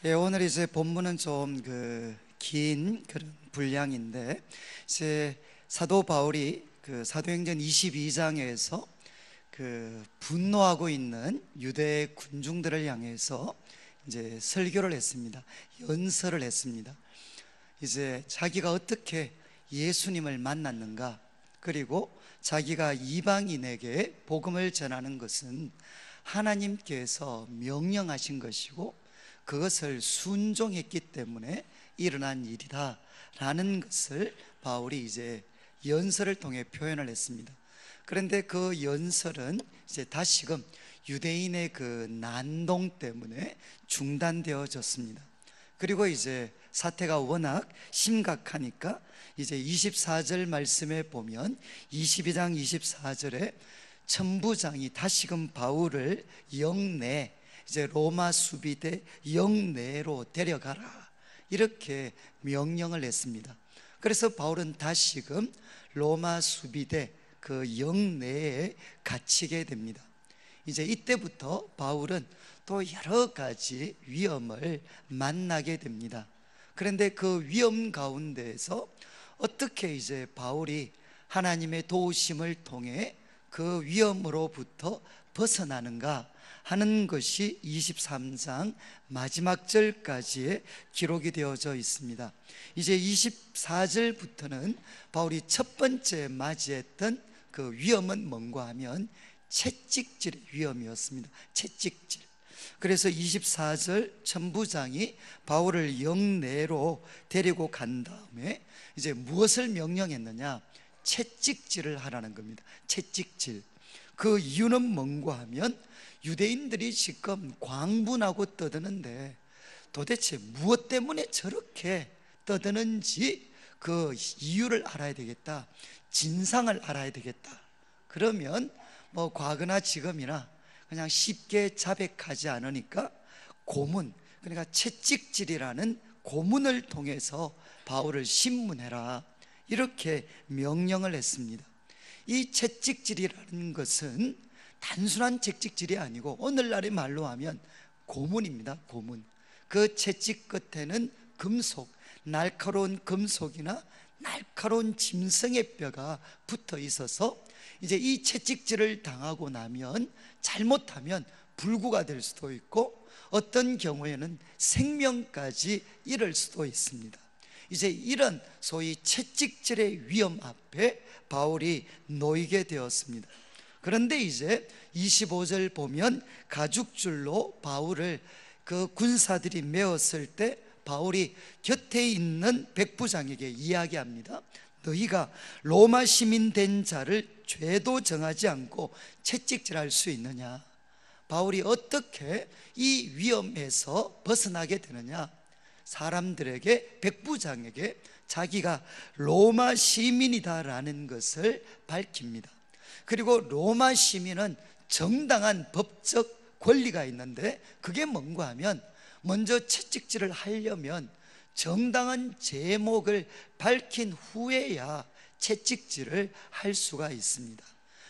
예, 오늘 이제 본문은 좀 긴 그런 분량인데, 이제 사도 바울이 사도행전 22장에서 분노하고 있는 유대 군중들을 향해서 이제 설교를 했습니다. 연설을 했습니다. 이제 자기가 어떻게 예수님을 만났는가, 그리고 자기가 이방인에게 복음을 전하는 것은 하나님께서 명령하신 것이고 그것을 순종했기 때문에 일어난 일이다 라는 것을 바울이 이제 연설을 통해 표현을 했습니다. 그런데 그 연설은 이제 다시금 유대인의 난동 때문에 중단되어졌습니다. 그리고 이제 사태가 워낙 심각하니까 이제 24절 말씀에 보면 22장 24절에 천부장이 다시금 바울을 영내, 이제 로마 수비대 영내로 데려가라 이렇게 명령을 했습니다. 그래서 바울은 다시금 로마 수비대 영내에 갇히게 됩니다. 이제 이때부터 바울은 또 여러 가지 위험을 만나게 됩니다. 그런데 그 위험 가운데에서 어떻게 이제 바울이 하나님의 도우심을 통해 그 위험으로부터 벗어나는가 하는 것이 23장 마지막 절까지의 기록이 되어져 있습니다. 이제 24절부터는 바울이 첫 번째 맞이했던 그 위험은 뭔가 하면 채찍질의 위험이었습니다. 채찍질. 그래서 24절 천부장이 바울을 영내로 데리고 간 다음에 이제 무엇을 명령했느냐? 채찍질을 하라는 겁니다. 채찍질. 그 이유는 뭔가 하면 유대인들이 지금 광분하고 떠드는데 도대체 무엇 때문에 저렇게 떠드는지 그 이유를 알아야 되겠다. 진상을 알아야 되겠다. 그러면 뭐 과거나 지금이나 그냥 쉽게 자백하지 않으니까 고문, 그러니까 채찍질이라는 고문을 통해서 바울을 신문해라 이렇게 명령을 했습니다. 이 채찍질이라는 것은 단순한 채찍질이 아니고 오늘날의 말로 하면 고문입니다. 고문. 그 채찍 끝에는 금속, 날카로운 금속이나 날카로운 짐승의 뼈가 붙어 있어서 이제 이 채찍질을 당하고 나면 잘못하면 불구가 될 수도 있고 어떤 경우에는 생명까지 잃을 수도 있습니다. 이제 이런 소위 채찍질의 위험 앞에 바울이 놓이게 되었습니다. 그런데 이제 25절 보면 가죽줄로 바울을 그 군사들이 메었을 때 바울이 곁에 있는 백부장에게 이야기합니다. 너희가 로마 시민 된 자를 죄도 정하지 않고 채찍질할 수 있느냐? 바울이 어떻게 이 위험에서 벗어나게 되느냐? 사람들에게, 백부장에게 자기가 로마 시민이다라는 것을 밝힙니다. 그리고 로마 시민은 정당한 법적 권리가 있는데 그게 뭔가 하면 먼저 채찍질을 하려면 정당한 제목을 밝힌 후에야 채찍질을 할 수가 있습니다.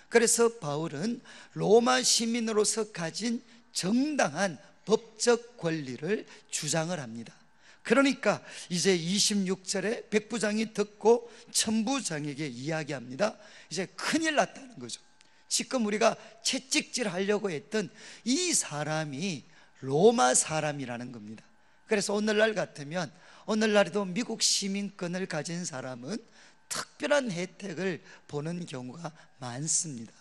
그래서 바울은 로마 시민으로서 가진 정당한 법적 권리를 주장을 합니다. 그러니까 이제 26절에 백부장이 듣고 천부장에게 이야기합니다. 이제 큰일 났다는 거죠. 지금 우리가 채찍질 하려고 했던 이 사람이 로마 사람이라는 겁니다. 그래서 오늘날 같으면 오늘날에도 미국 시민권을 가진 사람은 특별한 혜택을 보는 경우가 많습니다.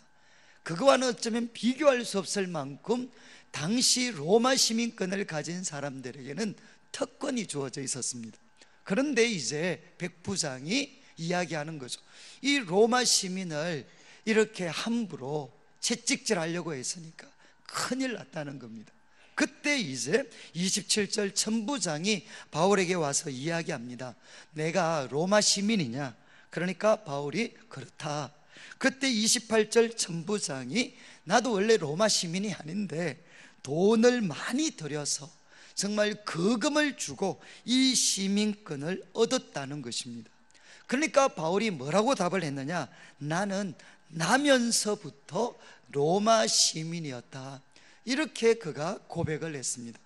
그거와는 어쩌면 비교할 수 없을 만큼 당시 로마 시민권을 가진 사람들에게는 특권이 주어져 있었습니다. 그런데 이제 백부장이 이야기하는 거죠. 이 로마 시민을 이렇게 함부로 채찍질 하려고 했으니까 큰일 났다는 겁니다. 그때 이제 27절 천부장이 바울에게 와서 이야기합니다. 내가 로마 시민이냐? 그러니까 바울이 그렇다. 그때 28절 천부장이 나도 원래 로마 시민이 아닌데 돈을 많이 들여서 정말 거금을 주고 이 시민권을 얻었다는 것입니다. 그러니까 바울이 뭐라고 답을 했느냐? 나는 나면서부터 로마 시민이었다. 이렇게 그가 고백을 했습니다.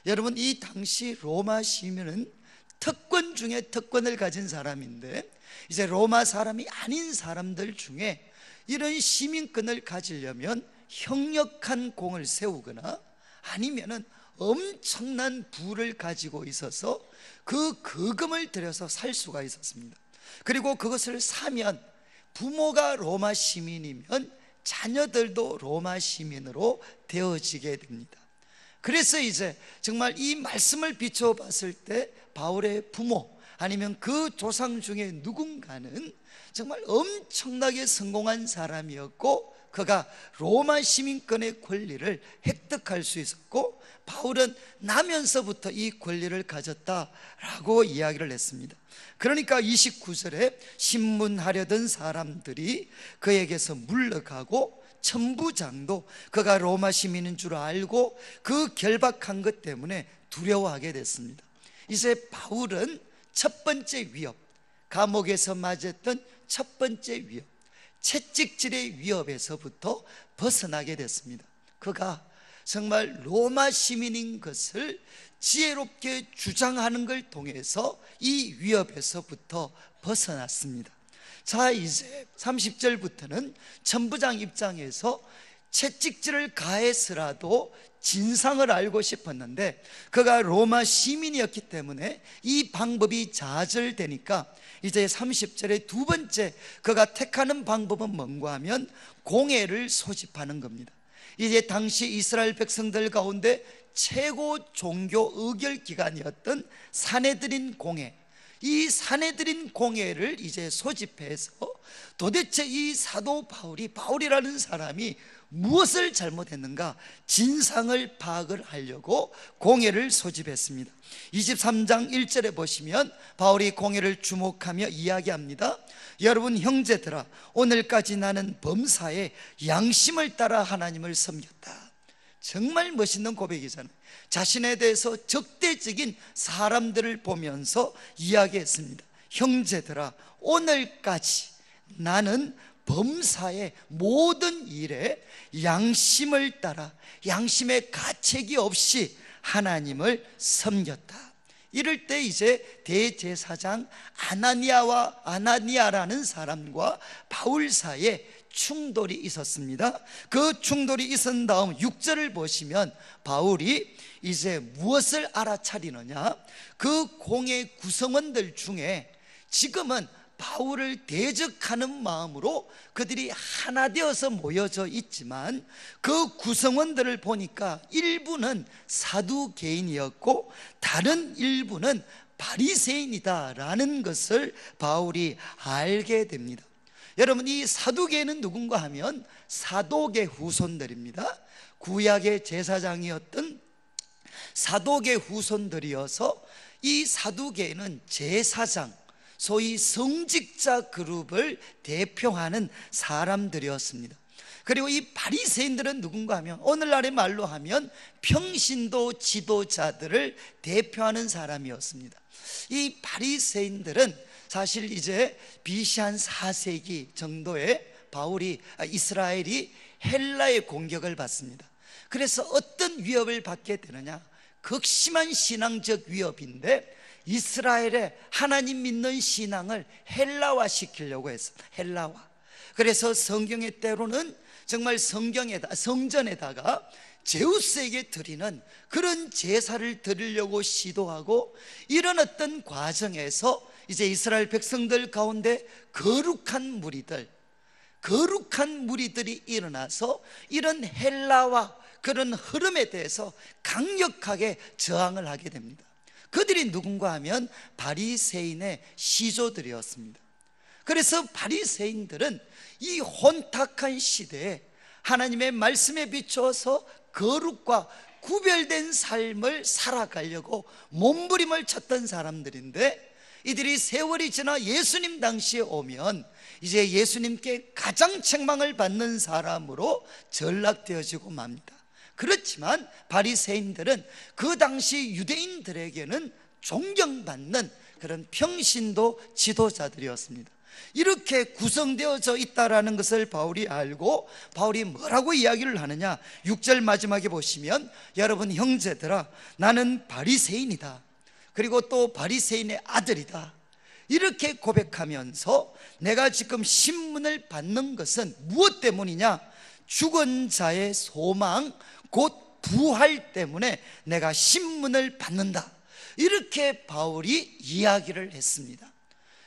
여러분, 이 당시 로마 시민은 특권 중에 특권을 가진 사람인데, 이제 로마 사람이 아닌 사람들 중에 이런 시민권을 가지려면 형력한 공을 세우거나 아니면은 엄청난 부를 가지고 있어서 그 거금을 들여서 살 수가 있었습니다. 그리고 그것을 사면 부모가 로마 시민이면 자녀들도 로마 시민으로 되어지게 됩니다. 그래서 이제 정말 이 말씀을 비춰봤을 때 바울의 부모 아니면 그 조상 중에 누군가는 정말 엄청나게 성공한 사람이었고, 그가 로마 시민권의 권리를 획득할 수 있었고, 바울은 나면서부터 이 권리를 가졌다라고 이야기를 했습니다. 그러니까 29절에 신문하려던 사람들이 그에게서 물러가고, 천부장도 그가 로마 시민인 줄 알고 그 결박한 것 때문에 두려워하게 됐습니다. 이제 바울은 첫 번째 위협, 감옥에서 맞았던 첫 번째 위협, 채찍질의 위협에서부터 벗어나게 됐습니다. 그가 정말 로마 시민인 것을 지혜롭게 주장하는 걸 통해서 이 위협에서부터 벗어났습니다. 자, 이제 30절부터는 천부장 입장에서 채찍질을 가해서라도 진상을 알고 싶었는데, 그가 로마 시민이었기 때문에 이 방법이 좌절되니까 이제 30절에 두 번째 그가 택하는 방법은 뭔가 하면 공회를 소집하는 겁니다. 이제 당시 이스라엘 백성들 가운데 최고 종교 의결 기관이었던 사내드린 공회, 이 사내드린 공회를 이제 소집해서 도대체 이 사도 바울이라는 사람이 무엇을 잘못했는가 진상을 파악을 하려고 공회를 소집했습니다. 23장 1절에 보시면 바울이 공회를 주목하며 이야기합니다. 여러분 형제들아, 오늘까지 나는 범사에 양심을 따라 하나님을 섬겼다. 정말 멋있는 고백이잖아요. 자신에 대해서 적대적인 사람들을 보면서 이야기했습니다. 형제들아, 오늘까지 나는 범사의 모든 일에 양심을 따라 양심의 가책이 없이 하나님을 섬겼다. 이럴 때 이제 대제사장 아나니아라는 사람과 바울 사이에 충돌이 있었습니다. 그 충돌이 있은 다음 6절을 보시면 바울이 이제 무엇을 알아차리느냐, 그 공회 구성원들 중에 지금은 바울을 대적하는 마음으로 그들이 하나 되어서 모여져 있지만, 그 구성원들을 보니까 일부는 사두개인이었고 다른 일부는 바리새인이다라는 것을 바울이 알게 됩니다. 여러분, 이 사두개인은 누군가 하면 사독의 후손들입니다. 구약의 제사장이었던 사독의 후손들이어서 이 사두개인은 제사장, 소위 성직자 그룹을 대표하는 사람들이었습니다. 그리고 이 바리새인들은 누군가 하면 오늘날의 말로 하면 평신도 지도자들을 대표하는 사람이었습니다. 이 바리새인들은 사실 이제 BC 한 4세기 정도에 이스라엘이 헬라의 공격을 받습니다. 그래서 어떤 위협을 받게 되느냐, 극심한 신앙적 위협인데 이스라엘의 하나님 믿는 신앙을 헬라화 시키려고 했어요. 헬라화. 그래서 성경에 때로는 정말 성전에다가 제우스에게 드리는 그런 제사를 드리려고 시도하고, 이런 어떤 과정에서 이제 이스라엘 백성들 가운데 거룩한 무리들이 일어나서 이런 헬라와 그런 흐름에 대해서 강력하게 저항을 하게 됩니다. 그들이 누군가 하면 바리새인의 시조들이었습니다. 그래서 바리새인들은 이 혼탁한 시대에 하나님의 말씀에 비추어서 거룩과 구별된 삶을 살아가려고 몸부림을 쳤던 사람들인데, 이들이 세월이 지나 예수님 당시에 오면 이제 예수님께 가장 책망을 받는 사람으로 전락되어지고 맙니다. 그렇지만 바리새인들은 그 당시 유대인들에게는 존경받는 그런 평신도 지도자들이었습니다. 이렇게 구성되어져 있다라는 것을 바울이 알고 바울이 뭐라고 이야기를 하느냐, 6절 마지막에 보시면 여러분 형제들아 나는 바리새인이다, 그리고 또 바리새인의 아들이다, 이렇게 고백하면서 내가 지금 신문을 받는 것은 무엇 때문이냐, 죽은 자의 소망 곧 부활 때문에 내가 신문을 받는다, 이렇게 바울이 이야기를 했습니다.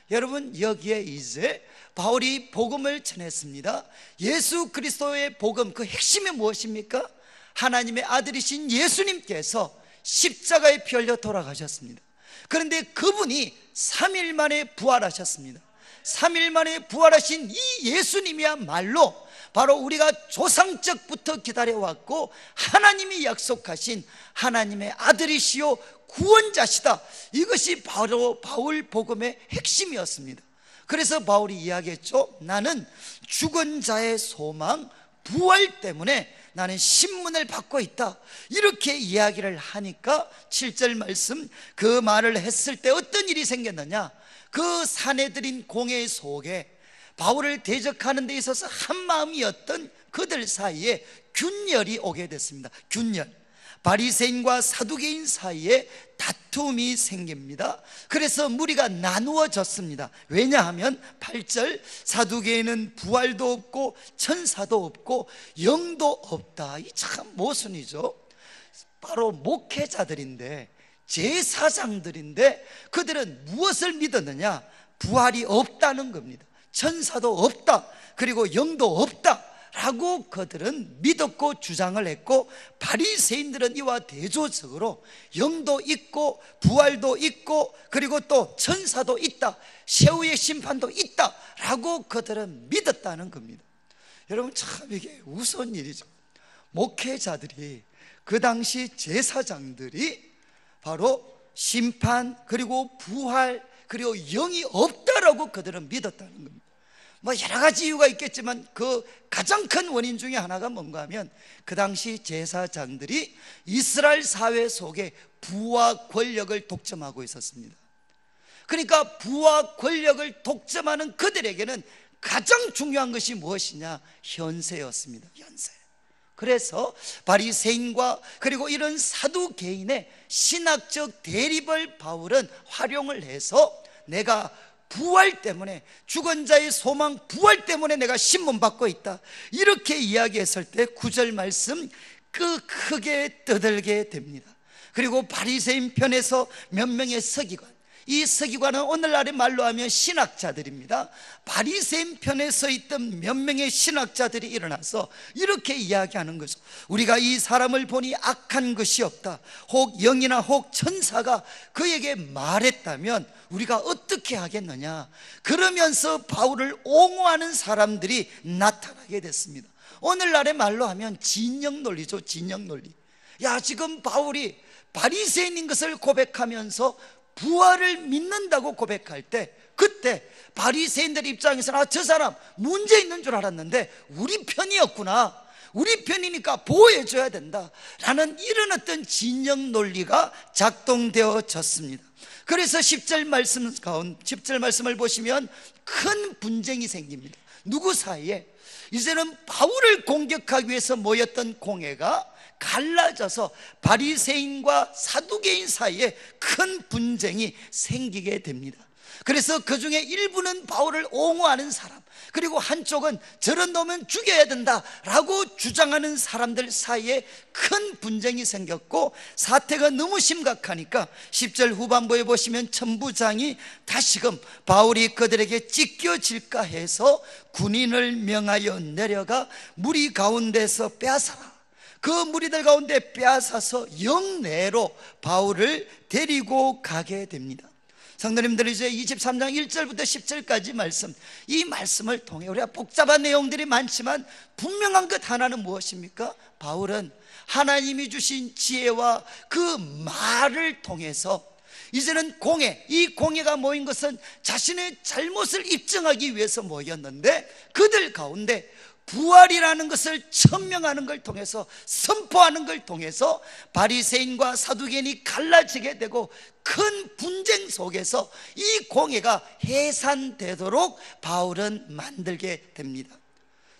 여러분 여기에 이제 바울이 복음을 전했습니다. 예수 그리스도의 복음, 그 핵심이 무엇입니까? 하나님의 아들이신 예수님께서 십자가에 피 흘려 돌아가셨습니다. 그런데 그분이 3일 만에 부활하셨습니다. 3일 만에 부활하신 이 예수님이야말로 바로 우리가 조상적부터 기다려왔고 하나님이 약속하신 하나님의 아들이시요 구원자시다, 이것이 바로 바울 복음의 핵심이었습니다. 그래서 바울이 이야기했죠. 나는 죽은 자의 소망 부활 때문에 나는 신문을 받고 있다, 이렇게 이야기를 하니까 7절 말씀, 그 말을 했을 때 어떤 일이 생겼느냐, 그 사내들인 공회 속에 바울을 대적하는 데 있어서 한마음이었던 그들 사이에 균열이 오게 됐습니다. 균열, 바리새인과 사두개인 사이에 다툼이 생깁니다. 그래서 무리가 나누어졌습니다. 왜냐하면 8절, 사두개인은 부활도 없고 천사도 없고 영도 없다. 이 참 모순이죠. 바로 목회자들인데, 제사장들인데 그들은 무엇을 믿었느냐, 부활이 없다는 겁니다. 천사도 없다, 그리고 영도 없다 라고 그들은 믿었고 주장을 했고, 바리새인들은 이와 대조적으로 영도 있고 부활도 있고 그리고 또 천사도 있다, 최후의 심판도 있다 라고 그들은 믿었다는 겁니다. 여러분 참 이게 우스운 일이죠. 목회자들이, 그 당시 제사장들이 바로 심판 그리고 부활 그리고 영이 없다라고 그들은 믿었다는 겁니다. 뭐 여러 가지 이유가 있겠지만 그 가장 큰 원인 중에 하나가 뭔가 하면, 그 당시 제사장들이 이스라엘 사회 속에 부와 권력을 독점하고 있었습니다. 그러니까 부와 권력을 독점하는 그들에게는 가장 중요한 것이 무엇이냐, 현세였습니다. 현세. 그래서 바리새인과 그리고 이런 사두개인의 신학적 대립을 바울은 활용을 해서, 내가 부활 때문에, 죽은 자의 소망 부활 때문에 내가 신문받고 있다, 이렇게 이야기했을 때 9절 말씀, 크게 떠들게 됩니다. 그리고 바리새인 편에서 몇 명의 서기관, 이 서기관은 오늘날의 말로 하면 신학자들입니다. 바리새인 편에 서 있던 몇 명의 신학자들이 일어나서 이렇게 이야기하는 거죠. 우리가 이 사람을 보니 악한 것이 없다, 혹 영이나 혹 천사가 그에게 말했다면 우리가 어떻게 하겠느냐, 그러면서 바울을 옹호하는 사람들이 나타나게 됐습니다. 오늘날의 말로 하면 진영 논리죠. 진영 논리. 야, 지금 바울이 바리새인인 것을 고백하면서 부활을 믿는다고 고백할 때, 그때 바리새인들 입장에서는 저 사람 문제 있는 줄 알았는데 우리 편이었구나, 우리 편이니까 보호해줘야 된다 라는 이런 어떤 진영 논리가 작동되어졌습니다. 그래서 10절 말씀을 보시면 큰 분쟁이 생깁니다. 누구 사이에? 이제는 바울을 공격하기 위해서 모였던 공회가 갈라져서 바리새인과 사두개인 사이에 큰 분쟁이 생기게 됩니다. 그래서 그 중에 일부는 바울을 옹호하는 사람, 그리고 한쪽은 저런 놈은 죽여야 된다라고 주장하는 사람들 사이에 큰 분쟁이 생겼고, 사태가 너무 심각하니까 10절 후반부에 보시면 천부장이 다시금 바울이 그들에게 찢겨질까 해서 군인을 명하여 내려가 무리 가운데서 빼앗아라, 그 무리들 가운데 빼앗아서 영내로 바울을 데리고 가게 됩니다. 성도님들, 이제 23장 1절부터 10절까지 말씀, 이 말씀을 통해 우리가 복잡한 내용들이 많지만 분명한 것 하나는 무엇입니까? 바울은 하나님이 주신 지혜와 그 말을 통해서 이제는 이 공회가 모인 것은 자신의 잘못을 입증하기 위해서 모였는데, 그들 가운데 부활이라는 것을 천명하는 걸 통해서, 선포하는 걸 통해서 바리새인과 사두개인이 갈라지게 되고 큰 분쟁 속에서 이 공회가 해산되도록 바울은 만들게 됩니다.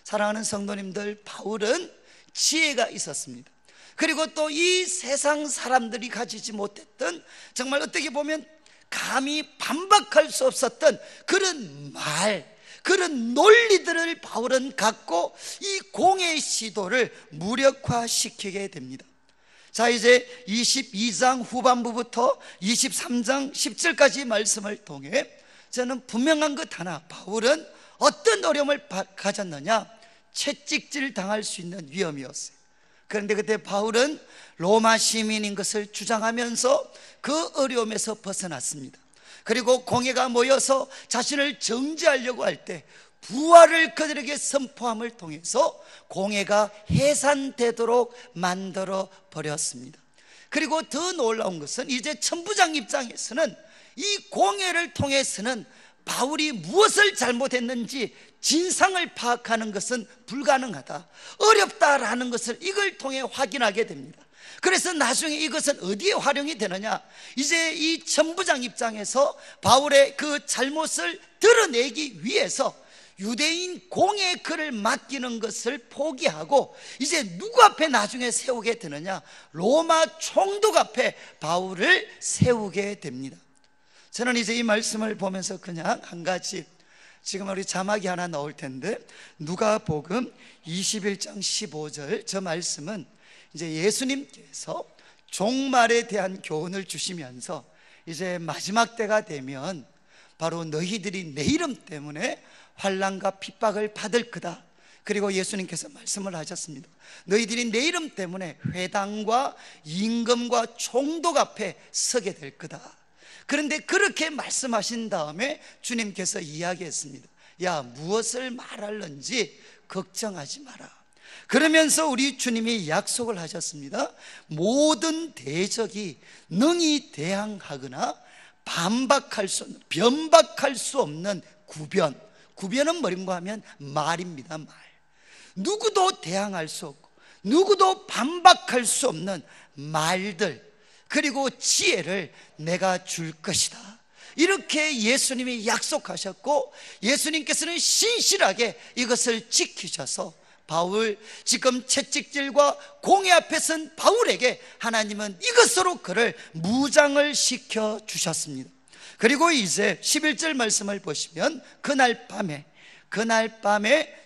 사랑하는 성도님들, 바울은 지혜가 있었습니다. 그리고 또 이 세상 사람들이 가지지 못했던, 정말 어떻게 보면 감히 반박할 수 없었던 그런 말, 그런 논리들을 바울은 갖고 이 공의 시도를 무력화시키게 됩니다. 자, 이제 22장 후반부부터 23장 10절까지 말씀을 통해 저는 분명한 것 하나, 바울은 어떤 어려움을 가졌느냐? 채찍질 당할 수 있는 위험이었어요. 그런데 그때 바울은 로마 시민인 것을 주장하면서 그 어려움에서 벗어났습니다. 그리고 공회가 모여서 자신을 정죄하려고 할 때 부활을 그들에게 선포함을 통해서 공회가 해산되도록 만들어 버렸습니다. 그리고 더 놀라운 것은 이제 천부장 입장에서는 이 공회를 통해서는 바울이 무엇을 잘못했는지 진상을 파악하는 것은 불가능하다, 어렵다라는 것을 이걸 통해 확인하게 됩니다. 그래서 나중에 이것은 어디에 활용이 되느냐? 이제 이 천부장 입장에서 바울의 그 잘못을 드러내기 위해서 유대인 공회에 그를 맡기는 것을 포기하고 이제 누구 앞에 나중에 세우게 되느냐? 로마 총독 앞에 바울을 세우게 됩니다. 저는 이제 이 말씀을 보면서 그냥 한 가지, 지금 우리 자막이 하나 나올 텐데, 누가복음 21장 15절, 저 말씀은 이제 예수님께서 종말에 대한 교훈을 주시면서 이제 마지막 때가 되면 바로 너희들이 내 이름 때문에 환난과 핍박을 받을 거다. 그리고 예수님께서 말씀을 하셨습니다. 너희들이 내 이름 때문에 회당과 임금과 총독 앞에 서게 될 거다. 그런데 그렇게 말씀하신 다음에 주님께서 이야기했습니다. 야, 무엇을 말할는지 걱정하지 마라. 그러면서 우리 주님이 약속을 하셨습니다. 모든 대적이 능히 대항하거나 반박할 수 없는, 변박할 수 없는 구변, 구변은 뭐인가 하면 말입니다. 말. 누구도 대항할 수 없고 누구도 반박할 수 없는 말들, 그리고 지혜를 내가 줄 것이다. 이렇게 예수님이 약속하셨고 예수님께서는 신실하게 이것을 지키셔서 바울, 지금 채찍질과 공회 앞에 선 바울에게 하나님은 이것으로 그를 무장을 시켜 주셨습니다. 그리고 이제 11절 말씀을 보시면 그날 밤에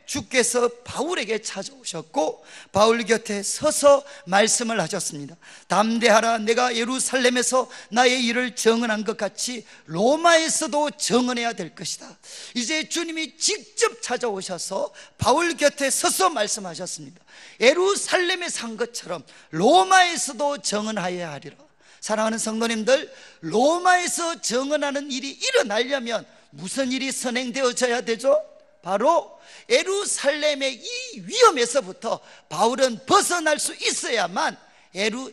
주께서 바울에게 찾아오셨고 바울 곁에 서서 말씀을 하셨습니다. 담대하라, 내가 예루살렘에서 나의 일을 증언한 것 같이 로마에서도 증언해야 될 것이다. 이제 주님이 직접 찾아오셔서 바울 곁에 서서 말씀하셨습니다. 예루살렘에서 한 것처럼 로마에서도 증언하여야 하리라. 사랑하는 성도님들, 로마에서 증언하는 일이 일어나려면 무슨 일이 선행되어져야 되죠? 바로 예루살렘의 이 위험에서부터 바울은 벗어날 수 있어야만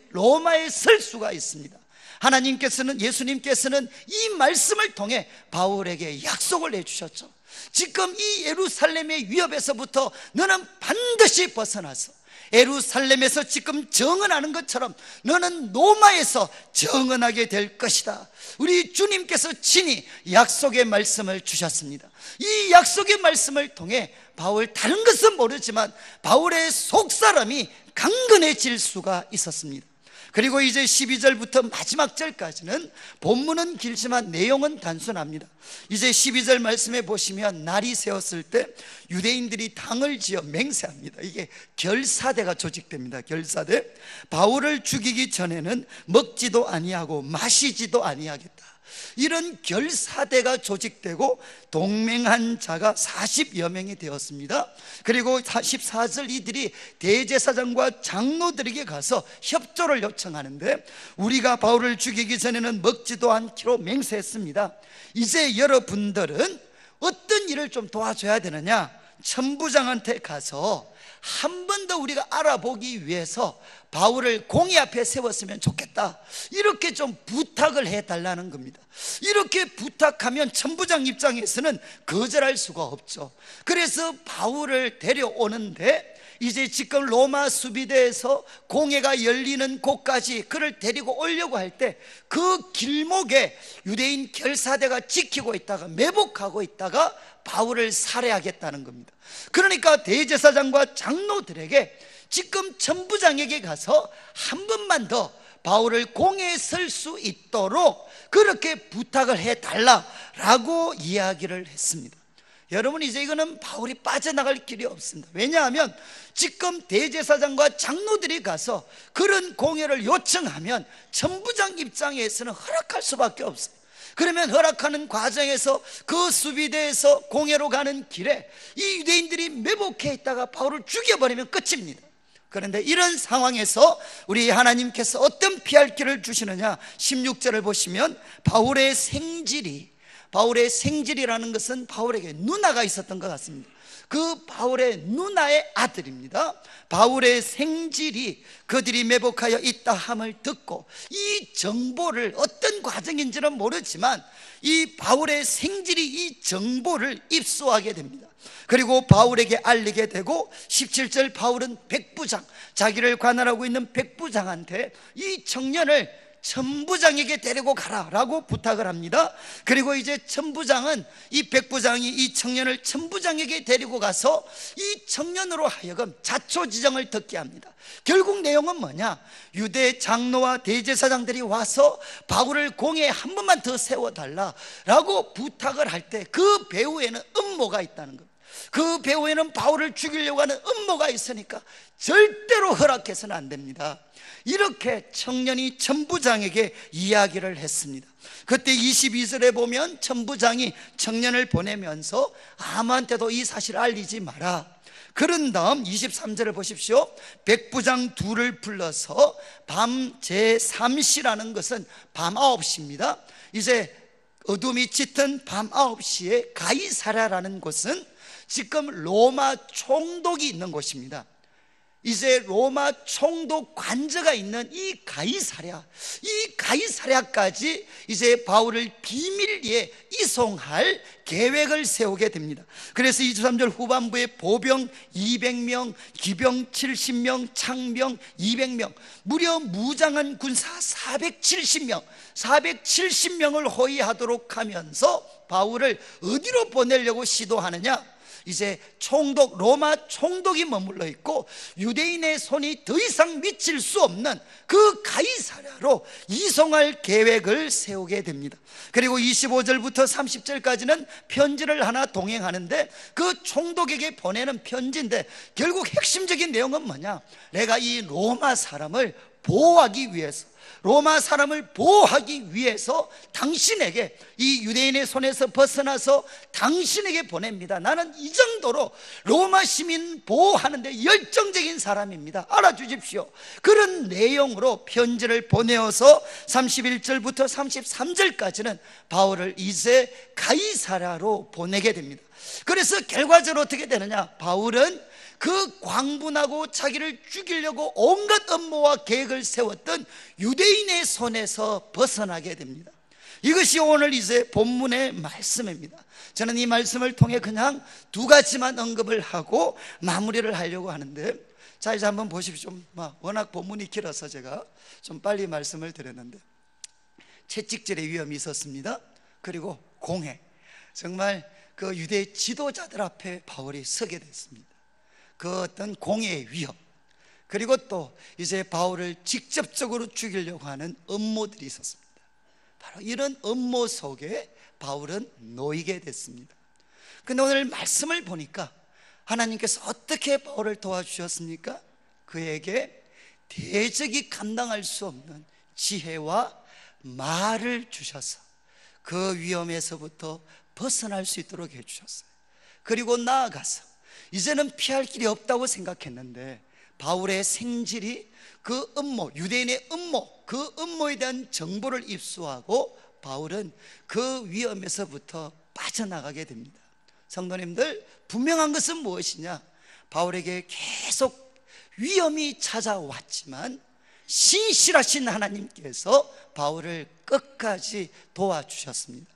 로마에 설 수가 있습니다. 하나님께서는, 예수님께서는 이 말씀을 통해 바울에게 약속을 해주셨죠. 지금 이 예루살렘의 위협에서부터 너는 반드시 벗어나서 예루살렘에서 지금 정언하는 것처럼 너는 로마에서 정언하게 될 것이다. 우리 주님께서 친히 약속의 말씀을 주셨습니다. 이 약속의 말씀을 통해 바울, 다른 것은 모르지만 바울의 속사람이 강건해질 수가 있었습니다. 그리고 이제 12절부터 마지막 절까지는 본문은 길지만 내용은 단순합니다. 이제 12절 말씀에 보시면 날이 새었을 때 유대인들이 당을 지어 맹세합니다. 이게 결사대가 조직됩니다. 결사대. 바울을 죽이기 전에는 먹지도 아니하고 마시지도 아니하겠다. 이런 결사대가 조직되고 동맹한 자가 40여 명이 되었습니다. 그리고 14절 이들이 대제사장과 장로들에게 가서 협조를 요청하는데, 우리가 바울을 죽이기 전에는 먹지도 않기로 맹세했습니다. 이제 여러분들은 어떤 일을 좀 도와줘야 되느냐? 천부장한테 가서 한 번 더 우리가 알아보기 위해서 바울을 공의 앞에 세웠으면 좋겠다, 이렇게 좀 부탁을 해달라는 겁니다. 이렇게 부탁하면 천부장 입장에서는 거절할 수가 없죠. 그래서 바울을 데려오는데, 이제 지금 로마 수비대에서 공회가 열리는 곳까지 그를 데리고 오려고 할 때 그 길목에 유대인 결사대가 지키고 있다가 매복하고 있다가 바울을 살해하겠다는 겁니다. 그러니까 대제사장과 장로들에게 지금 천부장에게 가서 한 번만 더 바울을 공회에 설 수 있도록 그렇게 부탁을 해달라라고 이야기를 했습니다. 여러분, 이제 이거는 바울이 빠져나갈 길이 없습니다. 왜냐하면 지금 대제사장과 장로들이 가서 그런 공회를 요청하면 천부장 입장에서는 허락할 수밖에 없어요. 그러면 허락하는 과정에서 그 수비대에서 공회로 가는 길에 이 유대인들이 매복해 있다가 바울을 죽여버리면 끝입니다. 그런데 이런 상황에서 우리 하나님께서 어떤 피할 길을 주시느냐, 16절을 보시면 바울의 생질이라는 것은 바울에게 누나가 있었던 것 같습니다. 그 바울의 누나의 아들입니다. 바울의 생질이 그들이 매복하여 있다 함을 듣고, 이 정보를 어떤 과정인지는 모르지만 이 바울의 생질이 이 정보를 입수하게 됩니다. 그리고 바울에게 알리게 되고, 17절 바울은 백부장, 자기를 관할하고 있는 백부장한테 이 청년을 천부장에게 데리고 가라라고 부탁을 합니다. 그리고 이제 천부장은, 이 백부장이 이 청년을 천부장에게 데리고 가서 이 청년으로 하여금 자초지정을 듣게 합니다. 결국 내용은 뭐냐, 유대 장로와 대제사장들이 와서 바울을 공회에 한 번만 더 세워달라라고 부탁을 할 때 그 배후에는 음모가 있다는 겁니다. 그 배후에는 바울을 죽이려고 하는 음모가 있으니까 절대로 허락해서는 안 됩니다. 이렇게 청년이 천부장에게 이야기를 했습니다. 그때 22절에 보면 천부장이 청년을 보내면서 아무한테도 이 사실을 알리지 마라. 그런 다음 23절을 보십시오. 백부장 둘을 불러서 밤 제3시라는 것은 밤 9시입니다. 이제 어둠이 짙은 밤 9시에 가이사랴라는 곳은 지금 로마 총독이 있는 곳입니다. 이제 로마 총독 관저가 있는 이 가이사랴까지 이제 바울을 비밀리에 이송할 계획을 세우게 됩니다. 그래서 23절 후반부에 보병 200명, 기병 70명, 창병 200명, 무려 무장한 군사 470명을 호위하도록 하면서 바울을 어디로 보내려고 시도하느냐, 이제 로마 총독이 머물러 있고 유대인의 손이 더 이상 미칠 수 없는 그 가이사랴로 이송할 계획을 세우게 됩니다. 그리고 25절부터 30절까지는 편지를 하나 동행하는데, 그 총독에게 보내는 편지인데 결국 핵심적인 내용은 뭐냐, 내가 이 로마 사람을 보호하기 위해서 당신에게, 이 유대인의 손에서 벗어나서 당신에게 보냅니다. 나는 이 정도로 로마 시민 보호하는데 열정적인 사람입니다. 알아주십시오. 그런 내용으로 편지를 보내어서 31절부터 33절까지는 바울을 이제 가이사랴로 보내게 됩니다. 그래서 결과적으로 어떻게 되느냐, 바울은 그 광분하고 자기를 죽이려고 온갖 음모와 계획을 세웠던 유대인의 손에서 벗어나게 됩니다. 이것이 오늘 이제 본문의 말씀입니다. 저는 이 말씀을 통해 그냥 두 가지만 언급을 하고 마무리를 하려고 하는데, 자, 이제 한번 보십시오. 워낙 본문이 길어서 제가 좀 빨리 말씀을 드렸는데, 채찍질의 위험이 있었습니다. 그리고 공회, 정말 그 유대 지도자들 앞에 바울이 서게 됐습니다. 그 어떤 공회의 위협, 그리고 또 이제 바울을 직접적으로 죽이려고 하는 음모들이 있었습니다. 바로 이런 음모 속에 바울은 놓이게 됐습니다. 근데 오늘 말씀을 보니까 하나님께서 어떻게 바울을 도와주셨습니까? 그에게 대적이 감당할 수 없는 지혜와 말을 주셔서 그 위험에서부터 벗어날 수 있도록 해주셨어요. 그리고 나아가서 이제는 피할 길이 없다고 생각했는데, 바울의 생질이 그 음모, 유대인의 음모, 그 음모에 대한 정보를 입수하고 바울은 그 위험에서부터 빠져나가게 됩니다. 성도님들, 분명한 것은 무엇이냐, 바울에게 계속 위험이 찾아왔지만 신실하신 하나님께서 바울을 끝까지 도와주셨습니다.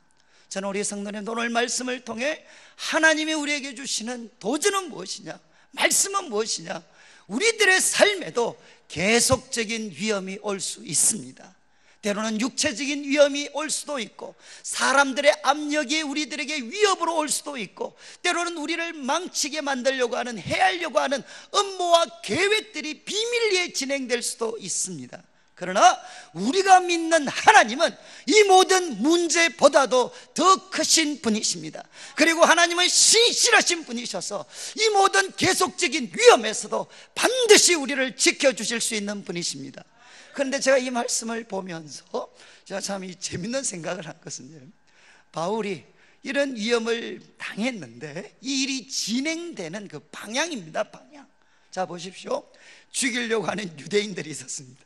저는 우리 성도님 오늘 말씀을 통해 하나님이 우리에게 주시는 도전은 무엇이냐, 말씀은 무엇이냐, 우리들의 삶에도 계속적인 위험이 올 수 있습니다. 때로는 육체적인 위험이 올 수도 있고, 사람들의 압력이 우리들에게 위협으로 올 수도 있고, 때로는 우리를 망치게 만들려고 하는, 해하려고 하는 음모와 계획들이 비밀리에 진행될 수도 있습니다. 그러나 우리가 믿는 하나님은 이 모든 문제보다도 더 크신 분이십니다. 그리고 하나님은 신실하신 분이셔서 이 모든 계속적인 위험에서도 반드시 우리를 지켜주실 수 있는 분이십니다. 그런데 제가 이 말씀을 보면서 제가 참 재밌는 생각을 한 것은, 바울이 이런 위험을 당했는데 이 일이 진행되는 그 방향입니다. 방향. 자, 보십시오. 죽이려고 하는 유대인들이 있었습니다.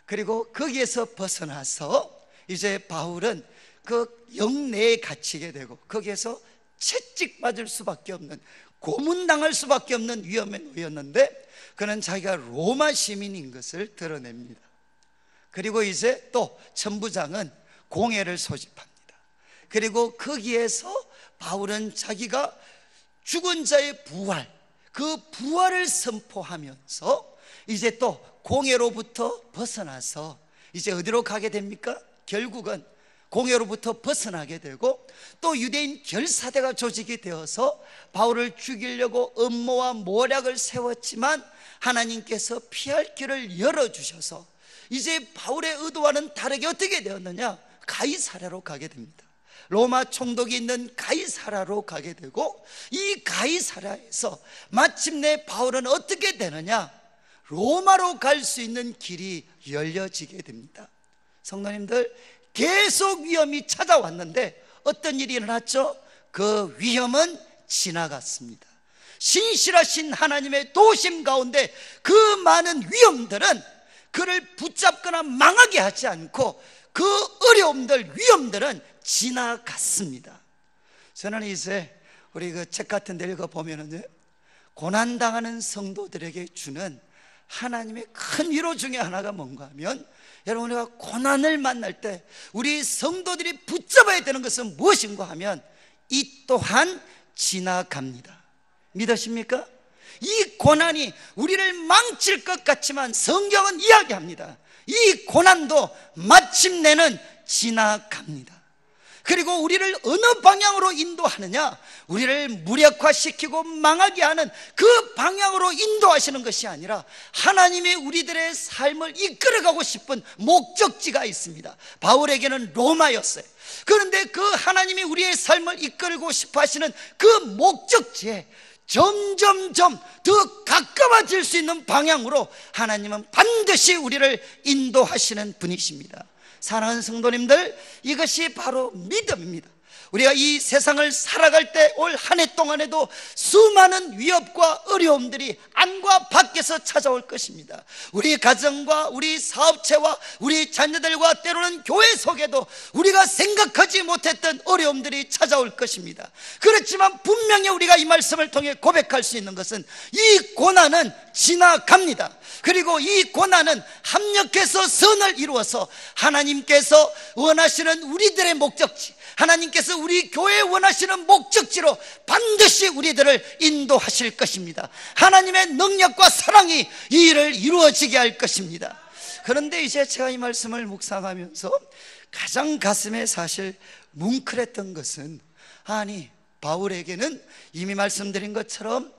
그리고 거기에서 벗어나서 이제 바울은 그 영내에 갇히게 되고, 거기에서 채찍맞을 수밖에 없는, 고문당할 수밖에 없는 위험에 놓였는데, 그는 자기가 로마 시민인 것을 드러냅니다. 그리고 이제 또 천부장은 공회를 소집합니다. 그리고 거기에서 바울은 자기가 죽은 자의 부활, 그 부활을 선포하면서 이제 또 공회로부터 벗어나서 이제 어디로 가게 됩니까? 결국은 공회로부터 벗어나게 되고, 또 유대인 결사대가 조직이 되어서 바울을 죽이려고 음모와 모략을 세웠지만 하나님께서 피할 길을 열어주셔서 이제 바울의 의도와는 다르게 어떻게 되었느냐? 가이사랴로 가게 됩니다. 로마 총독이 있는 가이사랴로 가게 되고, 이 가이사랴에서 마침내 바울은 어떻게 되느냐? 로마로 갈 수 있는 길이 열려지게 됩니다. 성도님들, 계속 위험이 찾아왔는데 어떤 일이 일어났죠? 그 위험은 지나갔습니다. 신실하신 하나님의 도심 가운데 그 많은 위험들은 그를 붙잡거나 망하게 하지 않고 그 어려움들, 위험들은 지나갔습니다. 저는 이제 우리 그 책 같은 데 읽어보면은 고난당하는 성도들에게 주는 하나님의 큰 위로 중에 하나가 뭔가 하면, 여러분, 우리가 고난을 만날 때 우리 성도들이 붙잡아야 되는 것은 무엇인가 하면 이 또한 지나갑니다. 믿으십니까? 이 고난이 우리를 망칠 것 같지만 성경은 이야기합니다. 이 고난도 마침내는 지나갑니다. 그리고 우리를 어느 방향으로 인도하느냐, 우리를 무력화시키고 망하게 하는 그 방향으로 인도하시는 것이 아니라 하나님이 우리들의 삶을 이끌어가고 싶은 목적지가 있습니다. 바울에게는 로마였어요. 그런데 그 하나님이 우리의 삶을 이끌고 싶어 하시는 그 목적지에 점점점 더 가까워질 수 있는 방향으로 하나님은 반드시 우리를 인도하시는 분이십니다. 사랑하는 성도님들, 이것이 바로 믿음입니다. 우리가 이 세상을 살아갈 때 올 한 해 동안에도 수많은 위협과 어려움들이 안과 밖에서 찾아올 것입니다. 우리 가정과 우리 사업체와 우리 자녀들과 때로는 교회 속에도 우리가 생각하지 못했던 어려움들이 찾아올 것입니다. 그렇지만 분명히 우리가 이 말씀을 통해 고백할 수 있는 것은 이 고난은 지나갑니다. 그리고 이 고난은 합력해서 선을 이루어서 하나님께서 원하시는 우리들의 목적지, 하나님께서 우리 교회에 원하시는 목적지로 반드시 우리들을 인도하실 것입니다. 하나님의 능력과 사랑이 이 일을 이루어지게 할 것입니다. 그런데 이제 제가 이 말씀을 묵상하면서 가장 가슴에 사실 뭉클했던 것은, 아니, 바울에게는 이미 말씀드린 것처럼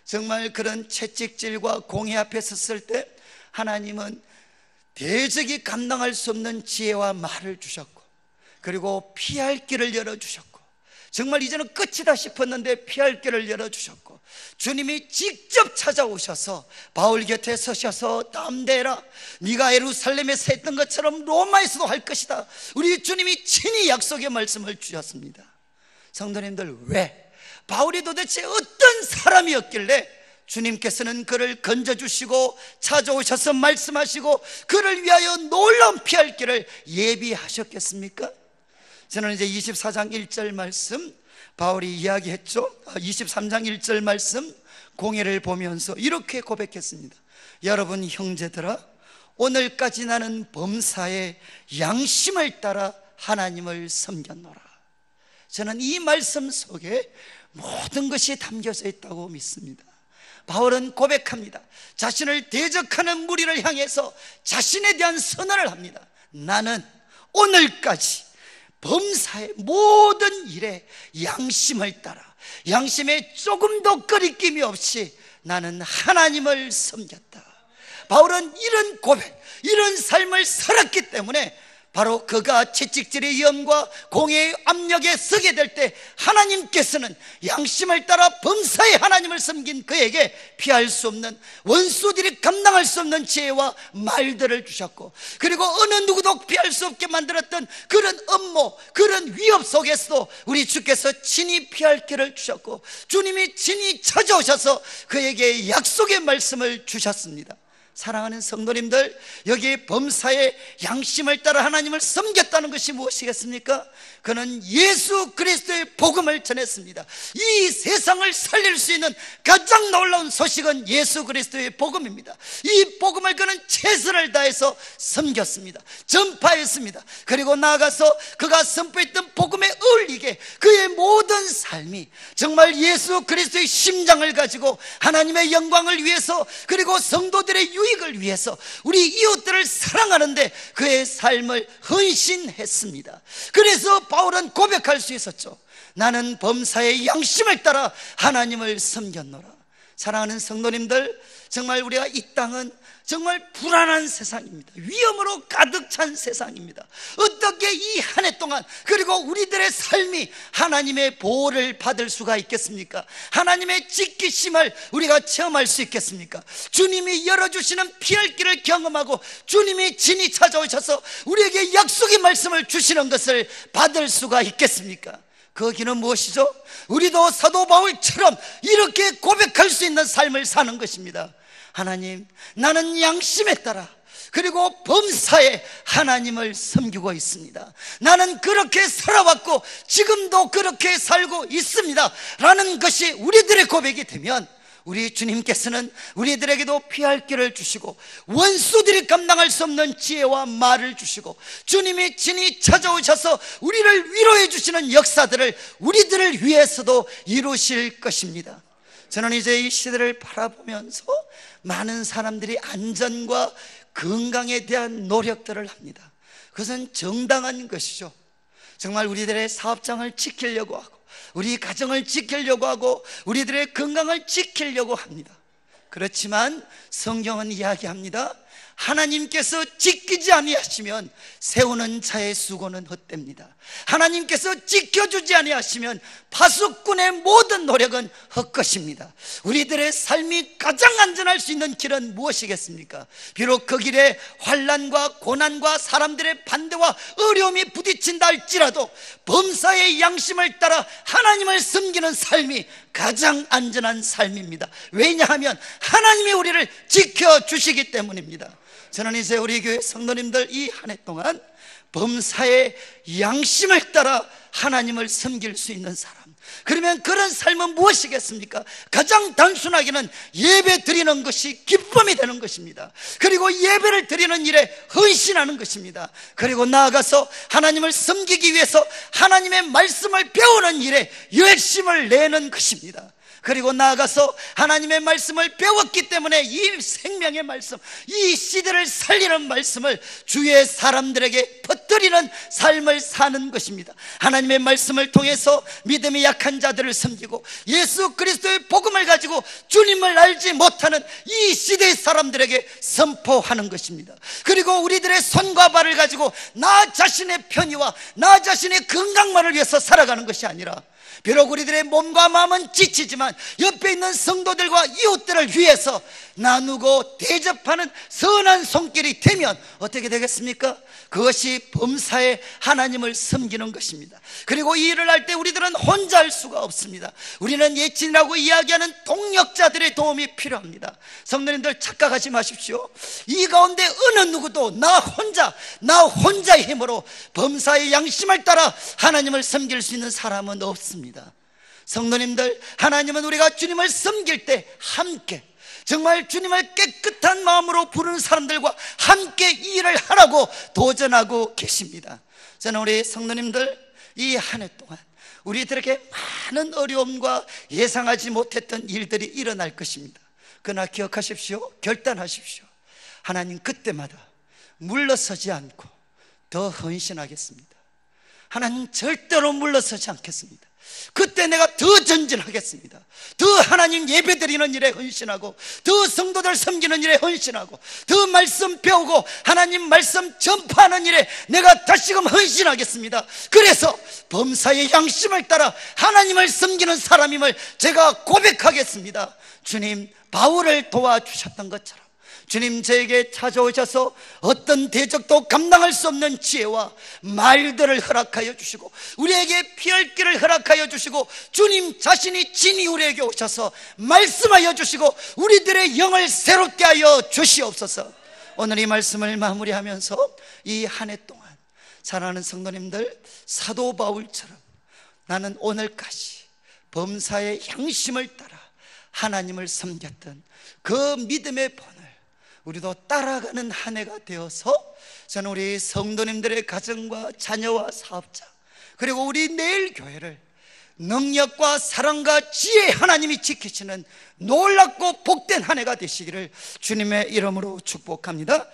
정말 그런 채찍질과 공회 앞에 섰을 때 하나님은 대적이 감당할 수 없는 지혜와 말을 주셨고, 그리고 피할 길을 열어주셨고, 정말 이제는 끝이다 싶었는데 피할 길을 열어주셨고, 주님이 직접 찾아오셔서 바울 곁에 서셔서 담대해라, 네가 예루살렘에서 했던 것처럼 로마에서도 할 것이다, 우리 주님이 친히 약속의 말씀을 주셨습니다. 성도님들, 왜? 바울이 도대체 어떤 사람이었길래 주님께서는 그를 건져주시고 찾아오셔서 말씀하시고 그를 위하여 놀라운 피할 길을 예비하셨겠습니까? 저는 이제 24장 1절 말씀, 바울이 이야기했죠. 23장 1절 말씀, 공예를 보면서 이렇게 고백했습니다. 여러분 형제들아, 오늘까지 나는 범사의 양심을 따라 하나님을 섬겼노라. 저는 이 말씀 속에 모든 것이 담겨져 있다고 믿습니다. 바울은 고백합니다. 자신을 대적하는 무리를 향해서 자신에 대한 선언을 합니다. 나는 오늘까지 범사의 모든 일에 양심을 따라, 양심에 조금도 거리낌이 없이 나는 하나님을 섬겼다. 바울은 이런 고백, 이런 삶을 살았기 때문에 바로 그가 채찍질의 위험과 공회의 압력에 서게 될 때 하나님께서는 양심을 따라 범사의 하나님을 섬긴 그에게 피할 수 없는, 원수들이 감당할 수 없는 지혜와 말들을 주셨고, 그리고 어느 누구도 피할 수 없게 만들었던 그런 업무, 그런 위협 속에서도 우리 주께서 친히 피할 길을 주셨고, 주님이 친히 찾아오셔서 그에게 약속의 말씀을 주셨습니다. 사랑하는 성도님들, 여기 범사의 양심을 따라 하나님을 섬겼다는 것이 무엇이겠습니까? 그는 예수 그리스도의 복음을 전했습니다. 이 세상을 살릴 수 있는 가장 놀라운 소식은 예수 그리스도의 복음입니다. 이 복음을 그는 최선을 다해서 섬겼습니다. 전파했습니다. 그리고 나아가서 그가 선포했던 복음에 어울리게 그의 모든 삶이 정말 예수 그리스도의 심장을 가지고 하나님의 영광을 위해서, 그리고 성도들의 유익을 위해서 우리 이웃들을 사랑하는데 그의 삶을 헌신했습니다. 그래서 바울은 고백할 수 있었죠. 나는 범사의 양심을 따라 하나님을 섬겼노라. 사랑하는 성도님들, 정말 우리가 이 땅은 정말 불안한 세상입니다. 위험으로 가득 찬 세상입니다. 어떻게 이 한 해 동안, 그리고 우리들의 삶이 하나님의 보호를 받을 수가 있겠습니까? 하나님의 지키심을 우리가 체험할 수 있겠습니까? 주님이 열어주시는 피할 길을 경험하고 주님이 친히 찾아오셔서 우리에게 약속의 말씀을 주시는 것을 받을 수가 있겠습니까? 그 길은 무엇이죠? 우리도 사도 바울처럼 이렇게 고백할 수 있는 삶을 사는 것입니다. 하나님, 나는 양심에 따라, 그리고 범사에 하나님을 섬기고 있습니다. 나는 그렇게 살아왔고 지금도 그렇게 살고 있습니다 라는 것이 우리들의 고백이 되면, 우리 주님께서는 우리들에게도 피할 길을 주시고 원수들이 감당할 수 없는 지혜와 말을 주시고 주님이 친히 찾아오셔서 우리를 위로해 주시는 역사들을 우리들을 위해서도 이루실 것입니다. 저는 이제 이 시대를 바라보면서 많은 사람들이 안전과 건강에 대한 노력들을 합니다. 그것은 정당한 것이죠. 정말 우리들의 사업장을 지키려고 하고 우리 가정을 지키려고 하고 우리들의 건강을 지키려고 합니다. 그렇지만 성경은 이야기합니다. 하나님께서 지키지 아니하시면 세우는 자의 수고는 헛됩니다. 하나님께서 지켜주지 아니하시면 파수꾼의 모든 노력은 헛것입니다. 우리들의 삶이 가장 안전할 수 있는 길은 무엇이겠습니까? 비록 그 길에 환난과 고난과 사람들의 반대와 어려움이 부딪힌다 할지라도 범사의 양심을 따라 하나님을 섬기는 삶이 가장 안전한 삶입니다. 왜냐하면 하나님이 우리를 지켜주시기 때문입니다. 저는 이제 우리 교회 성도님들 이 한 해 동안 범사의 양심을 따라 하나님을 섬길 수 있는 사람, 그러면 그런 삶은 무엇이겠습니까? 가장 단순하게는 예배 드리는 것이 기쁨이 되는 것입니다. 그리고 예배를 드리는 일에 헌신하는 것입니다. 그리고 나아가서 하나님을 섬기기 위해서 하나님의 말씀을 배우는 일에 열심을 내는 것입니다. 그리고 나아가서 하나님의 말씀을 배웠기 때문에 이 생명의 말씀, 이 시대를 살리는 말씀을 주위의 사람들에게 퍼뜨리는 삶을 사는 것입니다. 하나님의 말씀을 통해서 믿음이 약한 자들을 섬기고 예수 그리스도의 복음을 가지고 주님을 알지 못하는 이 시대의 사람들에게 선포하는 것입니다. 그리고 우리들의 손과 발을 가지고 나 자신의 편의와 나 자신의 건강만을 위해서 살아가는 것이 아니라, 비록 우리들의 몸과 마음은 지치지만 옆에 있는 성도들과 이웃들을 위해서 나누고 대접하는 선한 손길이 되면 어떻게 되겠습니까? 그것이 범사에 하나님을 섬기는 것입니다. 그리고 이 일을 할 때 우리들은 혼자 할 수가 없습니다. 우리는 예친이라고 이야기하는 동력자들의 도움이 필요합니다. 성도님들 착각하지 마십시오. 이 가운데 어느 누구도 나 혼자의 힘으로 범사의 양심을 따라 하나님을 섬길 수 있는 사람은 없습니다. 성도님들, 하나님은 우리가 주님을 섬길 때 함께, 정말 주님을 깨끗한 마음으로 부르는 사람들과 함께 이 일을 하라고 도전하고 계십니다. 저는 우리 성도님들, 이 한 해 동안 우리들에게 많은 어려움과 예상하지 못했던 일들이 일어날 것입니다. 그러나 기억하십시오. 결단하십시오. 하나님 그때마다 물러서지 않고 더 헌신하겠습니다. 하나님 절대로 물러서지 않겠습니다. 그때 내가 더 전진하겠습니다. 더 하나님 예배드리는 일에 헌신하고, 더 성도들 섬기는 일에 헌신하고, 더 말씀 배우고 하나님 말씀 전파하는 일에 내가 다시금 헌신하겠습니다. 그래서 범사의 양심을 따라 하나님을 섬기는 사람임을 제가 고백하겠습니다. 주님, 바울을 도와주셨던 것처럼 주님 저에게 찾아오셔서 어떤 대적도 감당할 수 없는 지혜와 말들을 허락하여 주시고, 우리에게 피할 길을 허락하여 주시고, 주님 자신이 친히 우리에게 오셔서 말씀하여 주시고 우리들의 영을 새롭게 하여 주시옵소서. 오늘 이 말씀을 마무리하면서 이 한 해 동안 사랑하는 성도님들, 사도 바울처럼 나는 오늘까지 범사의 양심을 따라 하나님을 섬겼던 그 믿음의 본을 우리도 따라가는 한 해가 되어서 저는 우리 성도님들의 가정과 자녀와 사업자, 그리고 우리 내일 교회를 능력과 사랑과 지혜 하나님이 지키시는 놀랍고 복된 한 해가 되시기를 주님의 이름으로 축복합니다.